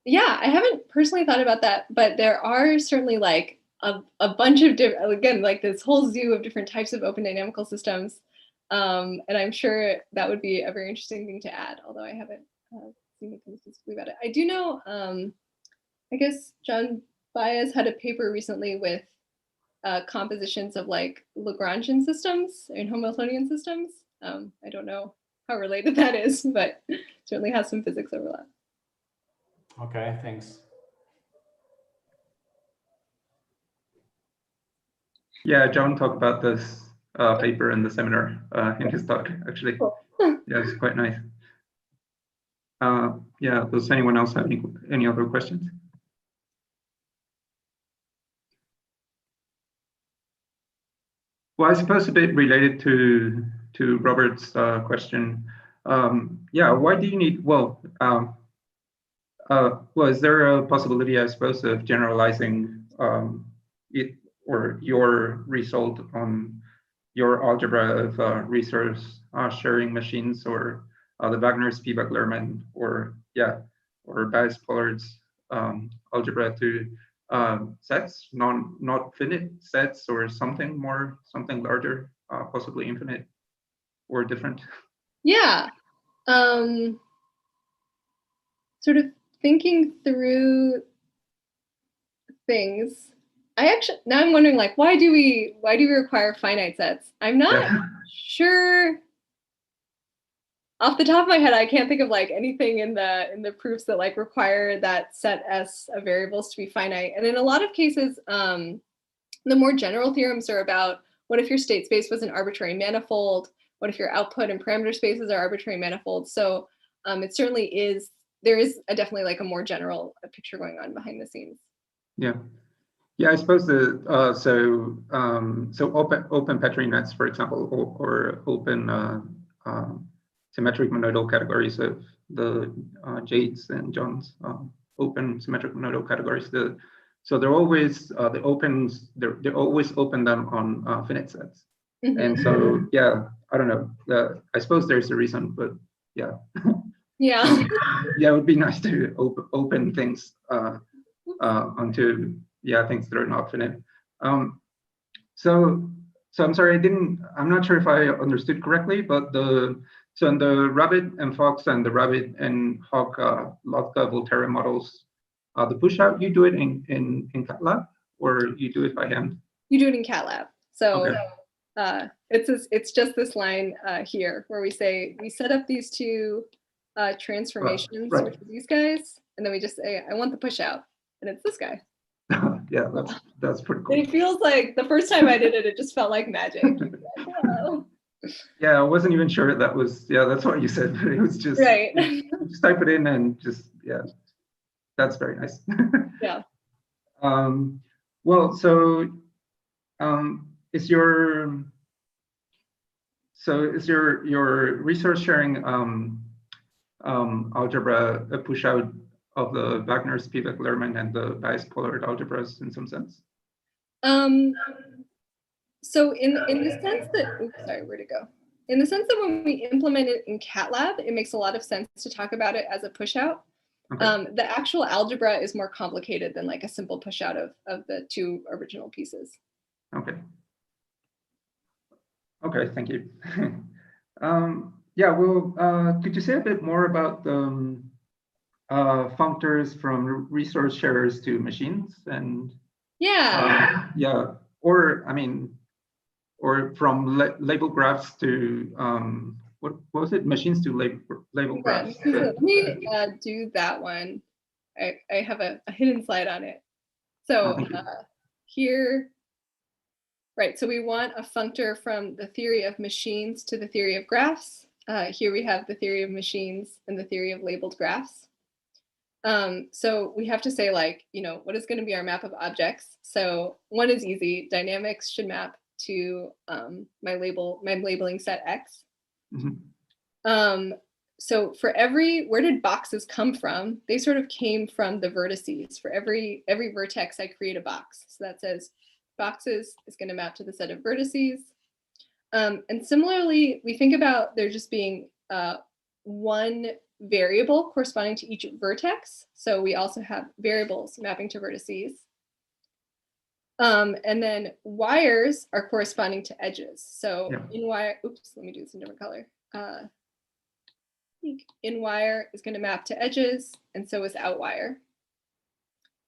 Yeah, I haven't personally thought about that, but there are certainly like a bunch of different, again, like this whole zoo of different types of open dynamical systems. And I'm sure that would be a very interesting thing to add, although I haven't seen anything specifically about it. I do know, I guess John Baez had a paper recently with compositions of like Lagrangian systems and Hamiltonian systems. I don't know how related that is, but certainly has some physics overlap. Okay, thanks. Yeah, John talked about this paper in the seminar in his talk, actually. Cool. Yeah, it's quite nice. Yeah, does anyone else have any other questions? Well, I suppose a bit related to Robert's question. Yeah, why do you need, well, is there a possibility, I suppose, of generalizing it or your result on your algebra of resource sharing machines, or the Wagner-Spivak-Lerman, or Bayes Pollard's algebra to sets, not finite sets, or something larger, possibly infinite or different? Yeah, sort of thinking through things. Now I'm wondering, like, why do we require finite sets? I'm not sure. Off the top of my head, I can't think of like anything in the proofs that like require that set S of variables to be finite. And in a lot of cases, the more general theorems are about what if your state space was an arbitrary manifold? What if your output and parameter spaces are arbitrary manifolds? So it certainly is. There is definitely like a more general picture going on behind the scenes. Yeah. Yeah, I suppose so open Petrine nets, for example, or open symmetric monodal categories of the Jades and John's open symmetric monodal categories. So they're always they always open them on finite sets. Mm-hmm. And so yeah, I don't know. I suppose there's a reason, but yeah. Yeah. Yeah, it would be nice to open things onto things that are not finite. So I'm sorry, I'm not sure if I understood correctly, but so in the Rabbit and Fox and the Rabbit and Hawk Lotka Volterra models, the push out, you do it in Catlab, or you do it by hand? You do it in Catlab. So okay. It's just this line here where we say we set up these two transformations, which are these guys, and then we just say I want the push out, and it's this guy. Yeah, that's pretty cool. It feels like the first time I did it, it just felt like magic. Like, wow. Yeah, I wasn't even sure that was, that's what you said, but it was just, right. Just type it in and just, that's very nice. Yeah. Well, so is your resource sharing algebra a push out of the Wagner, Spivak, Lerman, and the Bayes Pollard algebras in some sense? So in the sense that, oops, sorry, where'd it go? In the sense that when we implement it in Catlab, it makes a lot of sense to talk about it as a push out. Okay. The actual algebra is more complicated than like a simple push out of the two original pieces. Okay. Okay, thank you. Yeah, well, could you say a bit more about the functors from resource sharers to machines, and or I mean, or from label graphs to what was it, machines to Label graphs. Let me do that one. I have a hidden slide on it. So here, right, so we want a functor from the theory of machines to the theory of graphs. Here we have the theory of machines and the theory of labeled graphs. So we have to say, like, you know, what is going to be our map of objects? So one is easy. Dynamics should map to my labeling set X. Mm-hmm. So for where did boxes come from? They sort of came from the vertices. For every vertex, I create a box. So that says boxes is going to map to the set of vertices. And similarly, we think about there just being one variable corresponding to each vertex. So we also have variables mapping to vertices. And then wires are corresponding to edges. So in wire, oops, let me do this in a different color. In wire is going to map to edges, and so is outwire.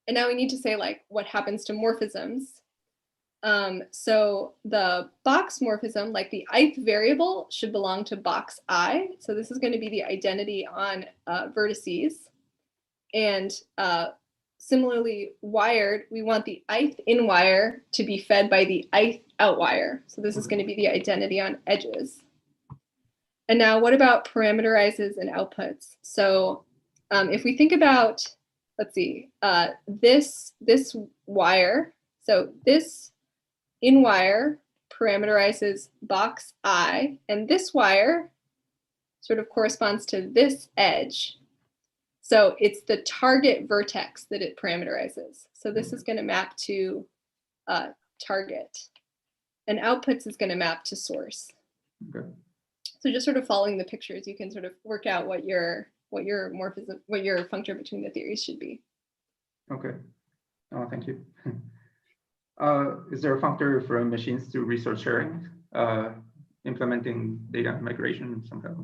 And now we need to say, like, what happens to morphisms. So the box morphism, like the ith variable, should belong to box I. So this is going to be the identity on vertices. And similarly, wired, we want the ith in wire to be fed by the ith outwire. So this is going to be the identity on edges. And now what about parameterizes and outputs? So if we think about, let's see, this wire, so this in wire parameterizes box I, and this wire sort of corresponds to this edge. So it's the target vertex that it parameterizes. So this is going to map to target, and outputs is going to map to source. Okay. So just sort of following the pictures, you can sort of work out what your morphism, what your functor between the theories should be. Okay. Oh, thank you. Is there a functor for machines to resource sharing, implementing data migration somehow?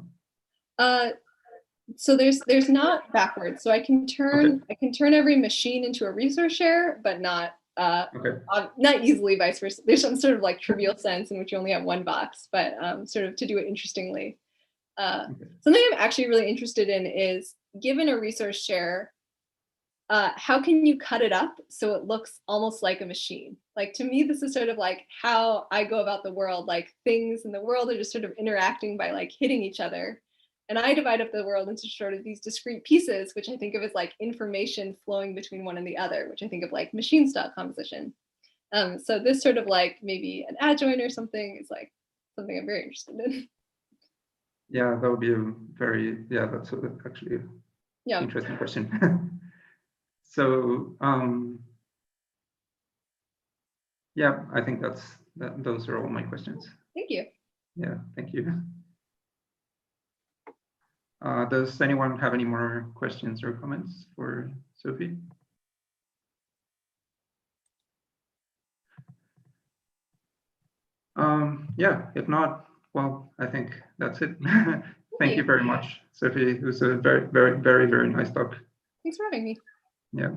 So there's not backwards. So I can turn every machine into a resource share, but not not easily vice versa. There's some sort of like trivial sense in which you only have one box, but sort of to do it interestingly. Something I'm actually really interested in is, given a resource share, how can you cut it up so it looks almost like a machine? Like, to me, this is sort of like how I go about the world. Like, things in the world are just sort of interacting by like hitting each other. And I divide up the world into sort of these discrete pieces, which I think of as like information flowing between one and the other, which I think of like machine style composition. So this sort of like maybe an adjoint or something is like something I'm very interested in. Yeah, that would be a very, that's actually an interesting question. So, yeah, I think those are all my questions. Thank you. Yeah, thank you. Does anyone have any more questions or comments for Sophie? Yeah, if not, well, I think that's it. Thank you very much, Sophie. It was a very, very, very, very nice talk. Thanks for having me. Yeah.